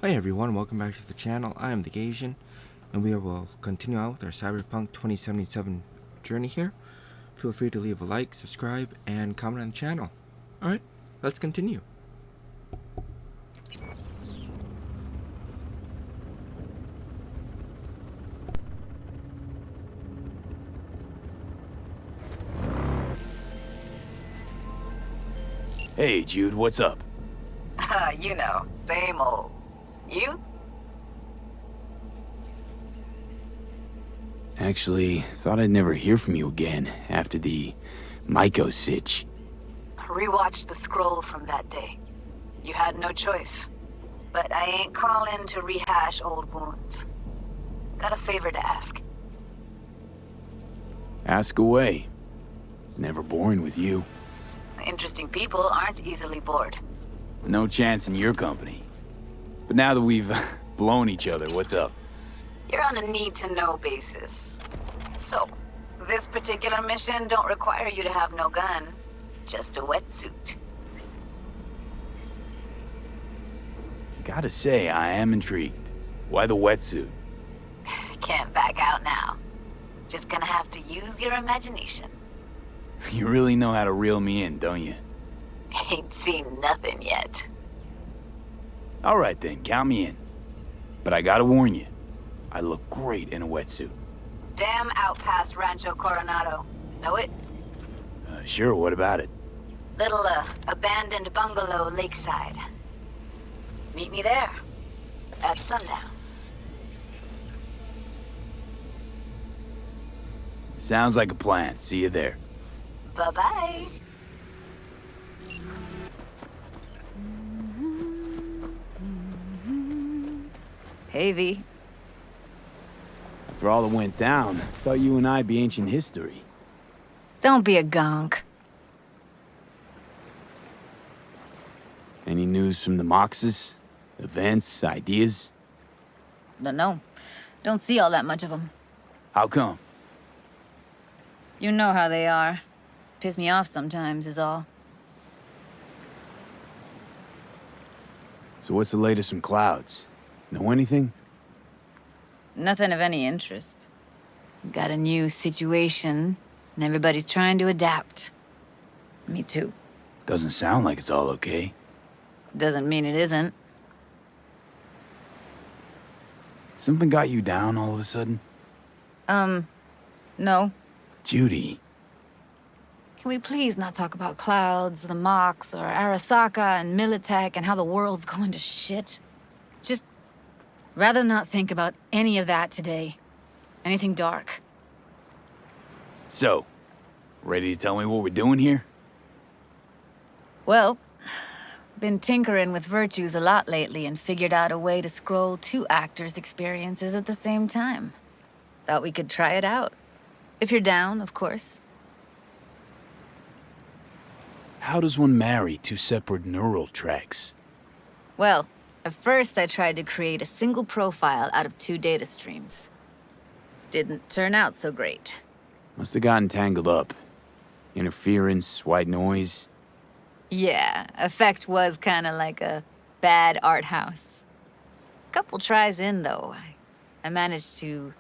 Hi everyone, welcome back to the channel. I am the Gasian, and we will continue out with our Cyberpunk 2077 journey here. Feel free to leave a like, subscribe, and comment on the channel. Alright, let's continue. Hey, Jude, what's up? Same old. You? Actually, thought I'd never hear from you again after the Myko sitch. Rewatched the scroll from that day. You had no choice. But I ain't calling to rehash old wounds. Got a favor to ask. Ask away. It's never boring with you. Interesting people aren't easily bored. No chance in your company. But now that we've blown each other, what's up? You're on a need-to-know basis. So, this particular mission don't require you to have no gun. Just a wetsuit. Gotta say, I am intrigued. Why the wetsuit? Can't back out now. Just gonna have to use your imagination. You really know how to reel me in, don't you? Ain't seen nothing yet. Alright then, count me in. But I gotta warn you, I look great in a wetsuit. Damn out past Rancho Coronado. Know it? Sure, what about it? Little, abandoned bungalow lakeside. Meet me there. At sundown. Sounds like a plan. See you there. Bye-bye. Hey, V. After all that went down, thought you and I'd be ancient history. Don't be a gonk. Any news from the Moxes? Events, ideas? No. Don't see all that much of them. How come? You know how they are. Piss me off sometimes is all. So what's the latest from Clouds? Know anything? Nothing of any interest. Got a new situation, and everybody's trying to adapt. Me too. Doesn't sound like it's all okay. Doesn't mean it isn't. Something got you down all of a sudden? No. Judy. Can we please not talk about Clouds, the Mox, or Arasaka and Militech and how the world's going to shit? Just rather not think about any of that today. Anything dark. So, ready to tell me what we're doing here? Well, been tinkering with virtues a lot lately and figured out a way to scroll two actors' experiences at the same time. Thought we could try it out. If you're down, of course. How does one marry two separate neural tracks? Well, at first I tried to create a single profile out of two data streams. Didn't turn out so great. Must have gotten tangled up. Interference, white noise. Yeah, effect was kinda like a bad art house. Couple tries in, though, I managed to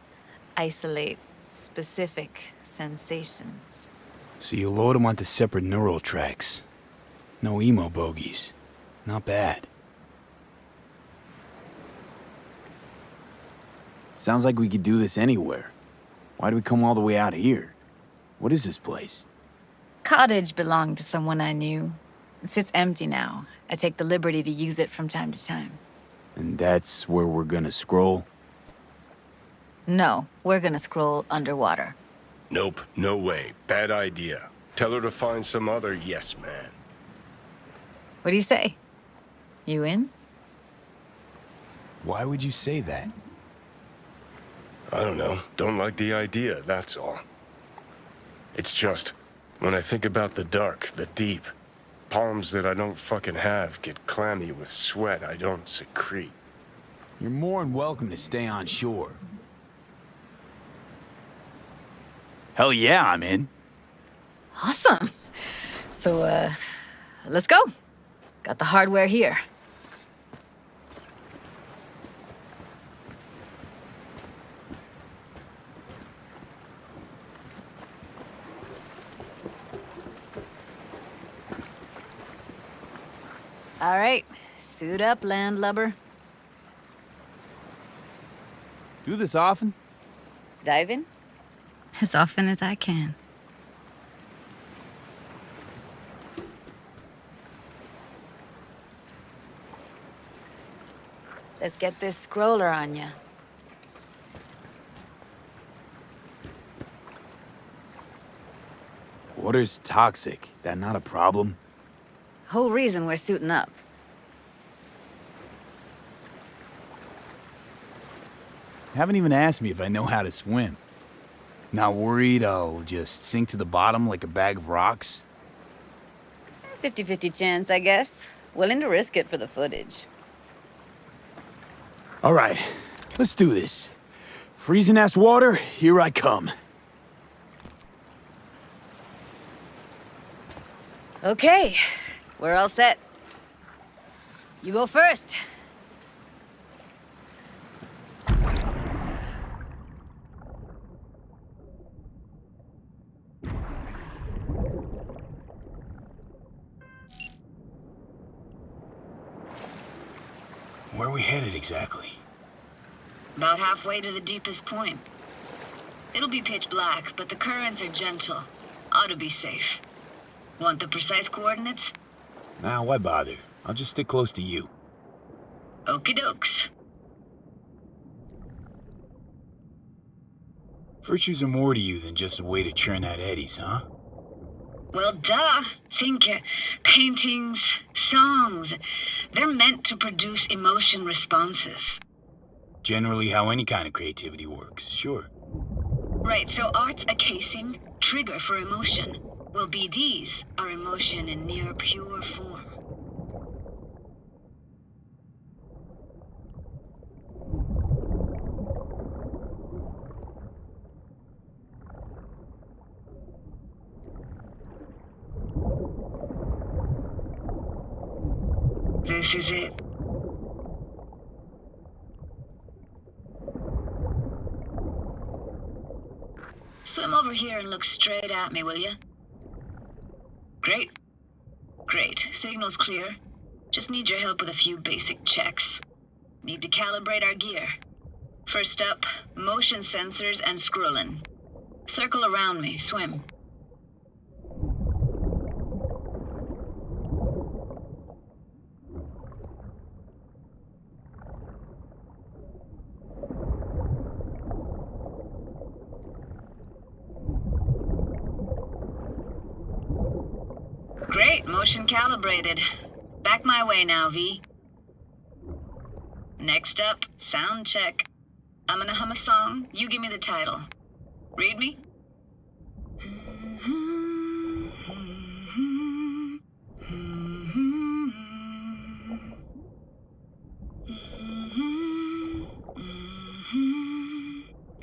isolate specific sensations. So you load them onto separate neural tracks. No emo bogies. Not bad. Sounds like we could do this anywhere. Why do we come all the way out here? What is this place? Cottage belonged to someone I knew. It sits empty now. I take the liberty to use it from time to time. And that's where we're gonna scroll? No, we're gonna scroll underwater. Nope, no way. Bad idea. Tell her to find some other yes man. What do you say? You in? Why would you say that? I don't know. Don't like the idea, that's all. It's just, when I think about the dark, the deep, palms that I don't fucking have get clammy with sweat I don't secrete. You're more than welcome to stay on shore. Hell yeah, I'm in. Awesome. So, let's go. Got the hardware here. All right, suit up, landlubber. Do this often? Dive in? As often as I can. Let's get this scroller on ya. Water's toxic. That not a problem? Whole reason we're suiting up. Haven't even asked me if I know how to swim. Not worried I'll just sink to the bottom like a bag of rocks? 50-50 chance, I guess. Willing to risk it for the footage. All right, let's do this. Freezing-ass water, here I come. Okay, we're all set. You go first. Where are we headed exactly? About halfway to the deepest point. It'll be pitch black, but the currents are gentle. Ought to be safe. Want the precise coordinates? Nah, why bother? I'll just stick close to you. Okie dokes. Virtues are more to you than just a way to churn out eddies, huh? Well, duh. Think paintings, songs. They're meant to produce emotion responses. Generally how any kind of creativity works, sure. Right, so art's a casing, trigger for emotion. Well, BDs are emotion in near pure form. This is it. Swim over here and look straight at me, will you? Great. Great. Signal's clear. Just need your help with a few basic checks. Need to calibrate our gear. First up, motion sensors and scrolling. Circle around me. Swim. Great, motion calibrated. Back my way now, V. Next up, sound check. I'm gonna hum a song, you give me the title. Read me?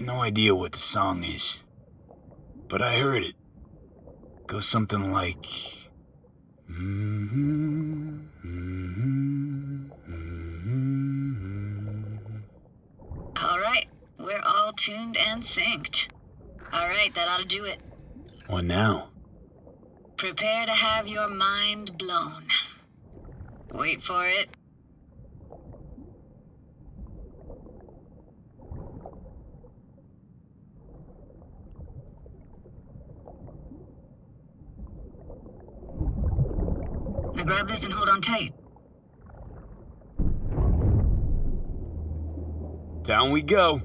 No idea what the song is, but I heard it. Goes something like... All right, we're all tuned and synced. All right, that ought to do it. What now? Prepare to have your mind blown. Wait for it. Now grab this and hold on tight. Down we go.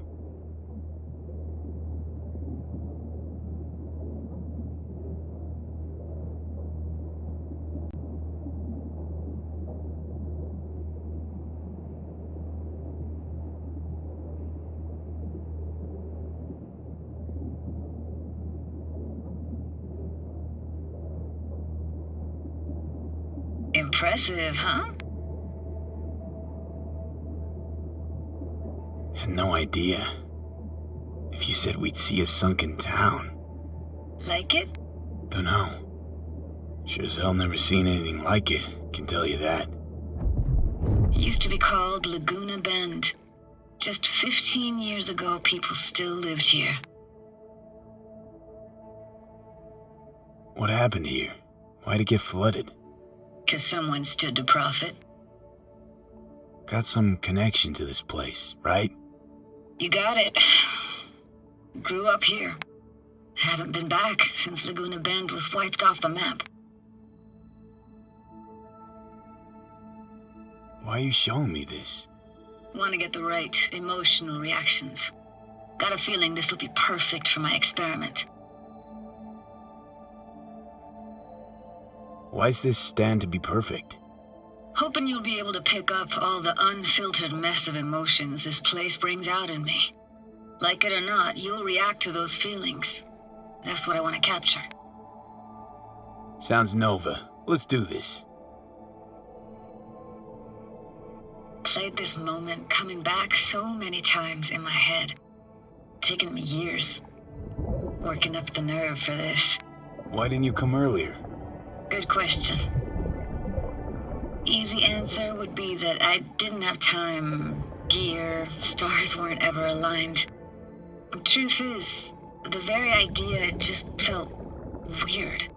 Impressive, huh? Had no idea. If you said we'd see a sunken town. Like it? Dunno. Sure as hell never seen anything like it, can tell you that. Used to be called Laguna Bend. Just 15 years ago, people still lived here. What happened here? Why'd it get flooded? 'Cause someone stood to profit. Got some connection to this place, right? You got it. Grew up here. Haven't been back since Laguna Bend was wiped off the map. Why are you showing me this? Want to get the right emotional reactions. Got a feeling this will be perfect for my experiment. Why's this stand to be perfect? Hoping you'll be able to pick up all the unfiltered mess of emotions this place brings out in me. Like it or not, you'll react to those feelings. That's what I want to capture. Sounds Nova. Let's do this. Played this moment coming back so many times in my head. Taken me years. Working up the nerve for this. Why didn't you come earlier? Good question. Easy answer would be that I didn't have time, gear, stars weren't ever aligned. Truth is, the very idea just felt weird.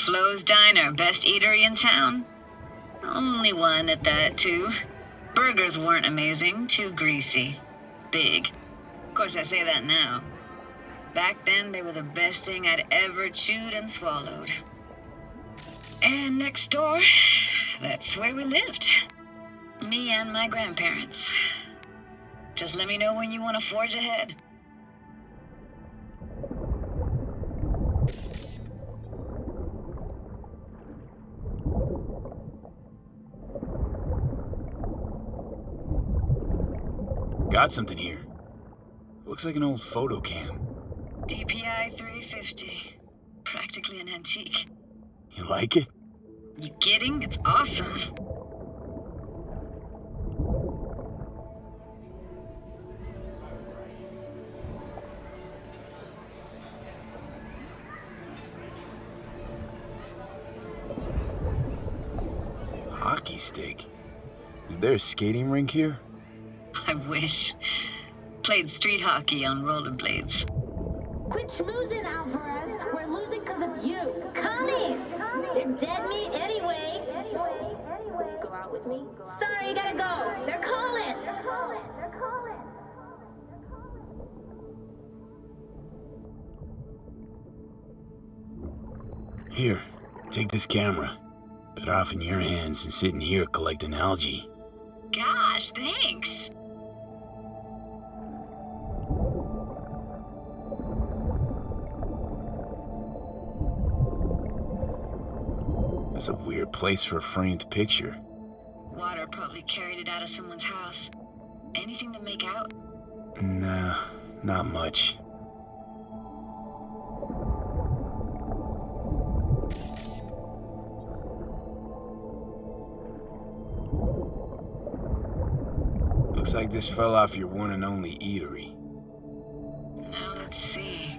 Flo's Diner, best eatery in town? Only one at that, too. Burgers weren't amazing, too greasy. Big. Of course, I say that now. Back then, they were the best thing I'd ever chewed and swallowed. And next door, that's where we lived. Me and my grandparents. Just let me know when you want to forge ahead. Got something here. Looks like an old photo cam. DPI 350. Practically an antique. You like it? You kidding? It's awesome. Hockey stick. Is there a skating rink here? I wish. Played street hockey on rollerblades. Quit schmoozing, Alvarez. We're losing because of you. Come in. They're dead meat anyway. Will you go out with me? Sorry, gotta go. They're calling. Here, take this camera. Better off in your hands than sitting here collecting algae. Gosh, thanks. That's a weird place for a framed picture. Water probably carried it out of someone's house. Anything to make out? Nah, not much. Looks like this fell off your one and only eatery. Now let's see.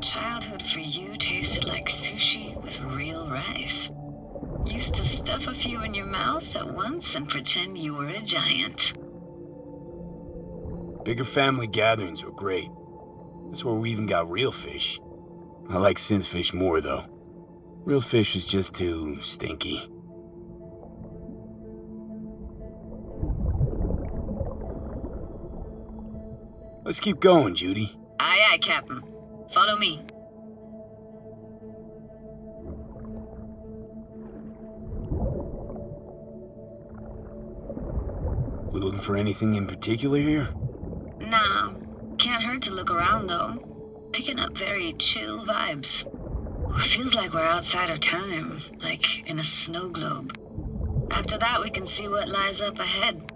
Childhood for you tasted like sushi with real rice. Used to stuff a few in your mouth at once and pretend you were a giant. Bigger family gatherings were great. That's where we even got real fish. I like synth fish more, though. Real fish is just too stinky. Let's keep going, Judy. Aye, aye, Captain. Follow me. We looking for anything in particular here? Nah, can't hurt to look around though. Picking up very chill vibes. Feels like we're outside of time, like in a snow globe. After that, we can see what lies up ahead.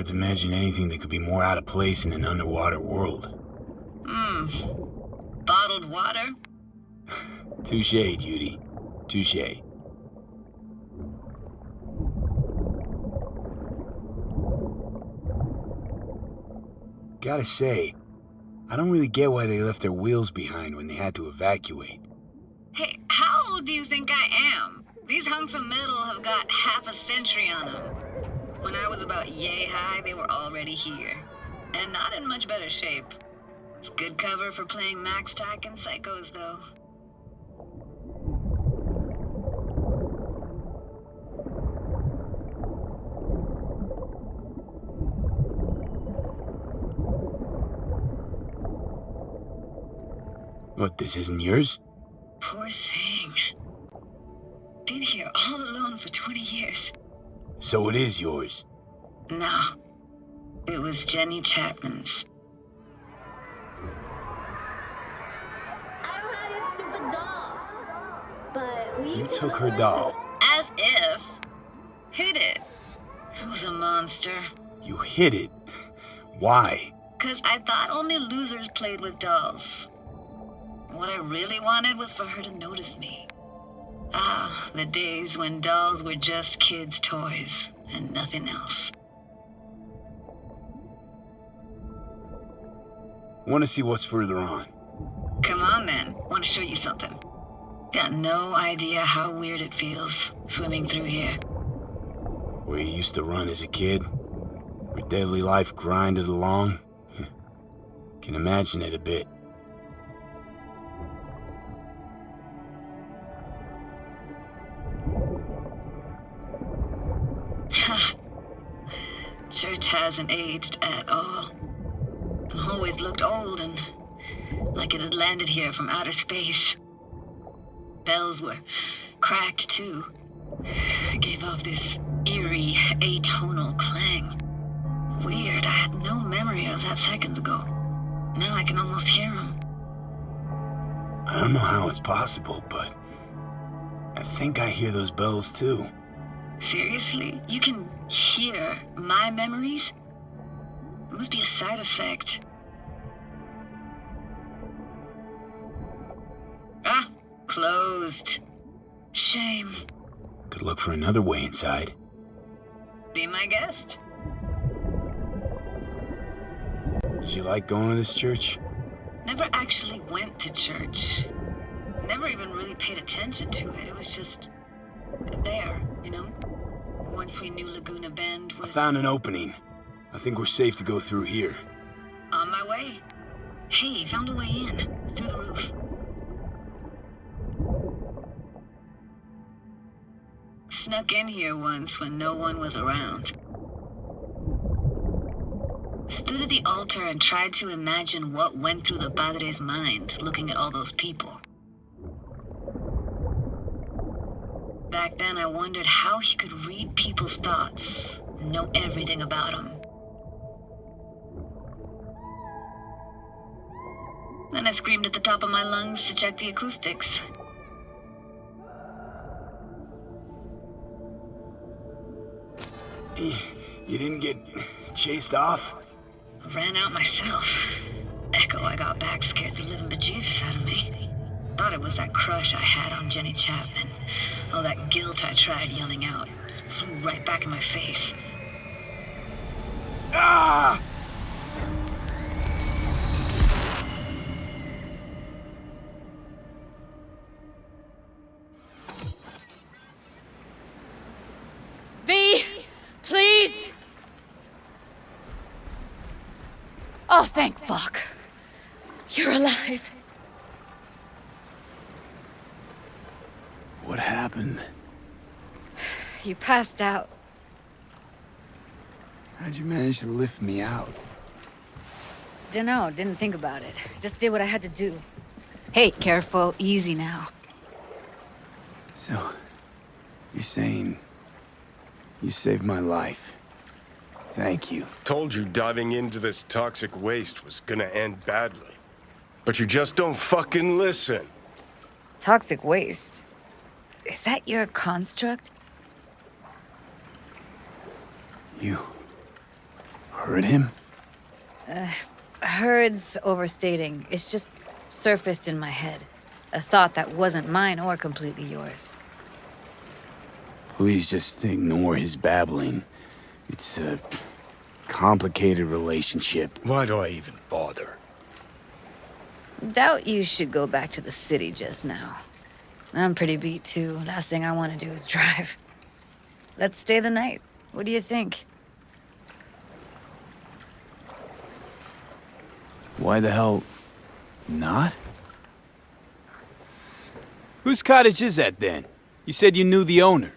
hard to imagine anything that could be more out of place in an underwater world. Bottled water? Touché, Judy. Touché. Gotta say, I don't really get why they left their wheels behind when they had to evacuate. Hey, how old do you think I am? These hunks of metal have got half a century on them. When I was about yay high, they were already here. And not in much better shape. It's good cover for playing Max Tack and Psychos, though. What, this isn't yours? Poor thing. Been here all alone for 20 years. So it is yours. No. It was Jenny Chapman's. I don't have your stupid doll. But we You can took look her like doll. As if. Hid it. I was a monster. You hid it. Why? 'Cause I thought only losers played with dolls. What I really wanted was for her to notice me. Ah, the days when dolls were just kids' toys and nothing else. Want to see what's further on? Come on then, want to show you something. Got no idea how weird it feels swimming through here. Where you used to run as a kid? Where daily life grinded along? Can imagine it a bit. Church hasn't aged at all. Always looked old and like it had landed here from outer space. Bells were cracked too. Gave off this eerie, atonal clang. Weird, I had no memory of that seconds ago. Now I can almost hear them. I don't know how it's possible, but I think I hear those bells too. Seriously? You can hear my memories? It must be a side effect. Ah, closed. Shame. Could look for another way inside. Be my guest. Did you like going to this church? Never actually went to church. Never even really paid attention to it. It was just there, you know? Once we knew Laguna Bend I was found an opening. I think we're safe to go through here. on my way. Hey, found a way in. Through the roof. Snuck in here once when no one was around. Stood at the altar and tried to imagine what went through the padre's mind looking at all those people. Back then, I wondered how he could read people's thoughts and know everything about them. Then I screamed at the top of my lungs to check the acoustics. You didn't get chased off? Ran out myself. Echo I got back scared the living bejesus out of me. Thought it was that crush I had on Jenny Chapman. All that guilt I tried yelling out just flew right back in my face. Ah! V, please. Oh, thank fuck. You're alive. What happened? You passed out. How'd you manage to lift me out? Dunno, didn't think about it. Just did what I had to do. Hey, careful, easy now. So, you're saying you saved my life. Thank you. Told you diving into this toxic waste was gonna end badly. But you just don't fucking listen. Toxic waste. Is that your construct? You heard him? Heard's overstating. It's just surfaced in my head. A thought that wasn't mine or completely yours. Please just ignore his babbling. It's a complicated relationship. Why do I even bother? Doubt you should go back to the city just now. I'm pretty beat too. Last thing I want to do is drive. Let's stay the night. What do you think? Why the hell not? Whose cottage is that then? You said you knew the owner.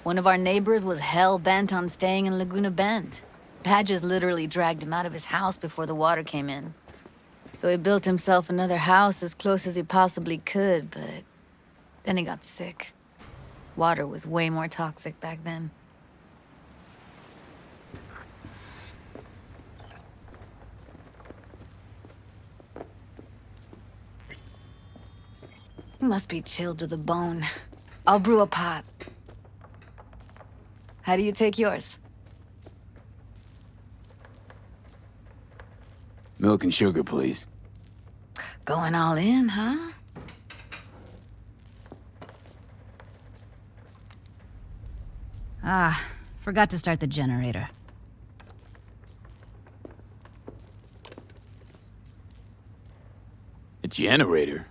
One of our neighbors was hell-bent on staying in Laguna Bend. Badges literally dragged him out of his house before the water came in. So he built himself another house as close as he possibly could, but then he got sick. Water was way more toxic back then. He must be chilled to the bone. I'll brew a pot. How do you take yours? Milk and sugar, please. Going all in, huh? Ah, forgot to start the generator. A generator?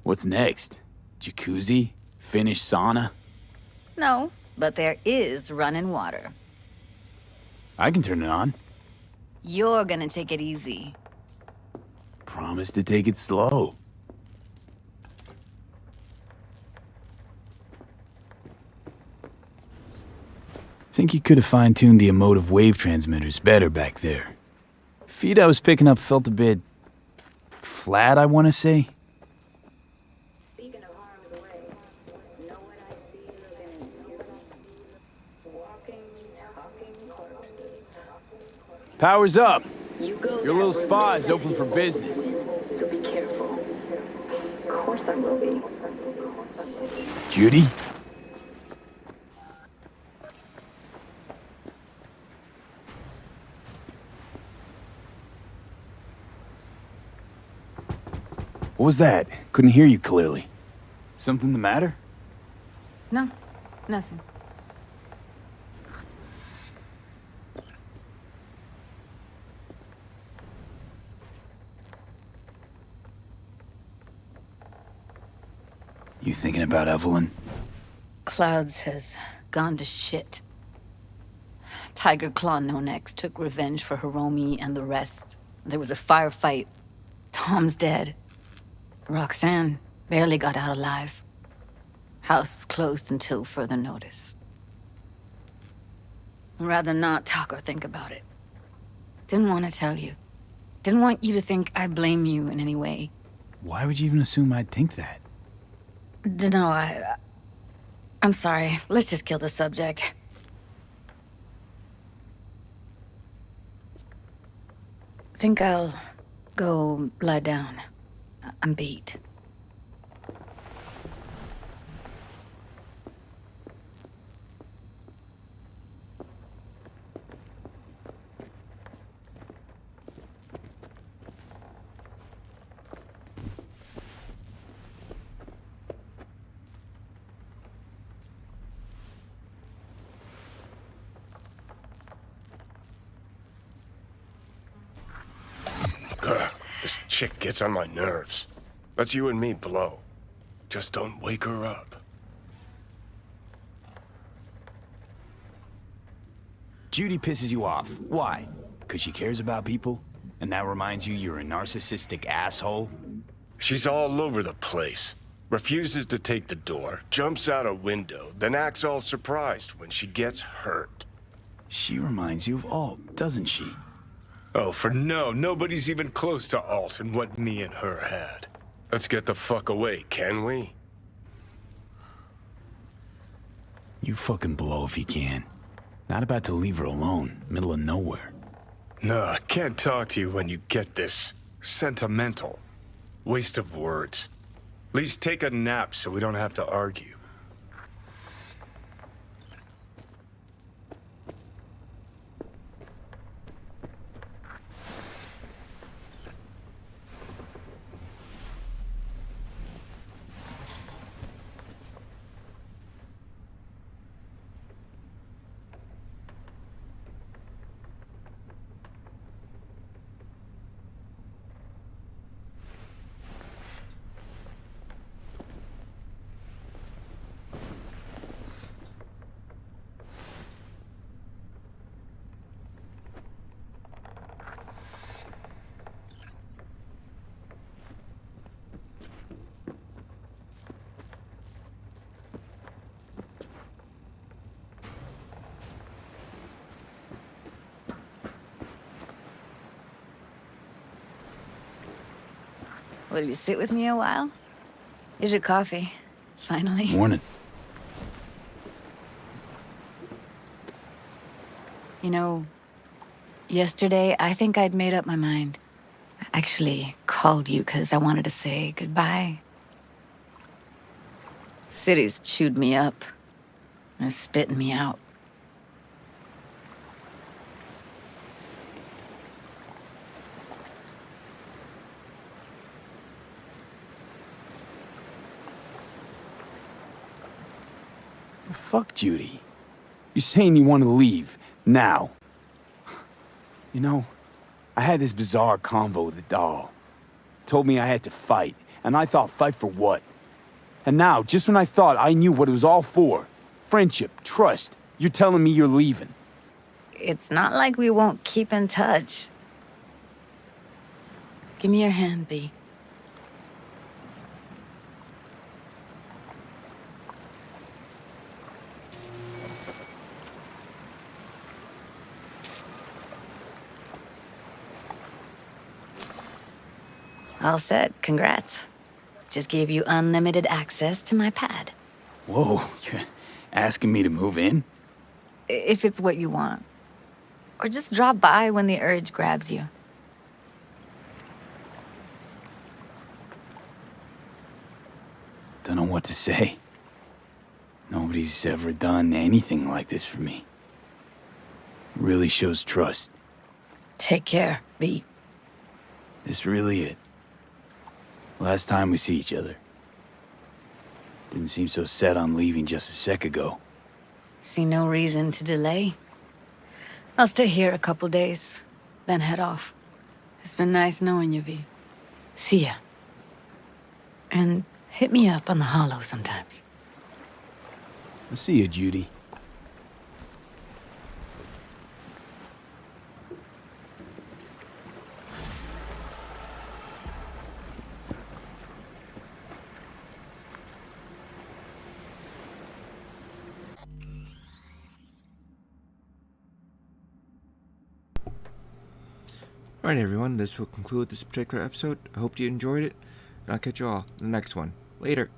What's next? Jacuzzi? Finnish sauna? No, but there is running water. I can turn it on. You're gonna take it easy. Promise to take it slow. Think you could have fine-tuned the emotive wave transmitters better back there. Feed I was picking up felt a bit flat, I want to say. Speaking of harm's way, know what I see looking at you? Walking, talking corpses. Power's up. You go Your little spa is open for business. so be careful. Of course I will be. Judy? What was that? Couldn't hear you clearly. Something the matter? No, nothing. You thinking about Evelyn? Clouds has gone to shit. Tiger Claw No Next took revenge for Hiromi and the rest. There was a firefight. Tom's dead. Roxanne barely got out alive. House is closed until further notice. I'd rather not talk or think about it. Didn't want to tell you. Didn't want you to think I blame you in any way. Why would you even assume I'd think that? Dunno, I'm sorry. Let's just kill the subject. Think I'll go lie down. I'm beat. This chick gets on my nerves. Let's you and me blow. Just don't wake her up. Judy pisses you off. Why? Because she cares about people? And that reminds you you're a narcissistic asshole? She's all over the place. Refuses to take the door, jumps out a window, then acts all surprised when she gets hurt. She reminds you of Alt, doesn't she? Oh, for no, nobody's even close to Alt and what me and her had. Let's get the fuck away, can we? You fucking blow if you can. Not about to leave her alone, middle of nowhere. No, I can't talk to you when you get this sentimental. Waste of words. At least take a nap so we don't have to argue. Will you sit with me a while? Here's your coffee. Finally. Morning. You know, yesterday I think I'd made up my mind. I actually called you because I wanted to say goodbye. City's chewed me up. They're spitting me out. Fuck Judy. You're saying you want to leave, now. You know, I had this bizarre convo with the doll. Told me I had to fight, and I thought, fight for what? And now, just when I thought I knew what it was all for, friendship, trust, you're telling me you're leaving. It's not like we won't keep in touch. Give me your hand, B. All set. Congrats. Just gave you unlimited access to my pad. Whoa, you're asking me to move in? If it's what you want. Or just drop by when the urge grabs you. Don't know what to say. Nobody's ever done anything like this for me. Really shows trust. Take care, B. This really it. Last time we see each other. Didn't seem so set on leaving just a sec ago. See no reason to delay. I'll stay here a couple days, then head off. It's been nice knowing you, V. See ya. And hit me up on the holo sometimes. I'll see you, Judy. Alright, everyone, this will conclude this particular episode. I hope you enjoyed it, and I'll catch you all in the next one. Later.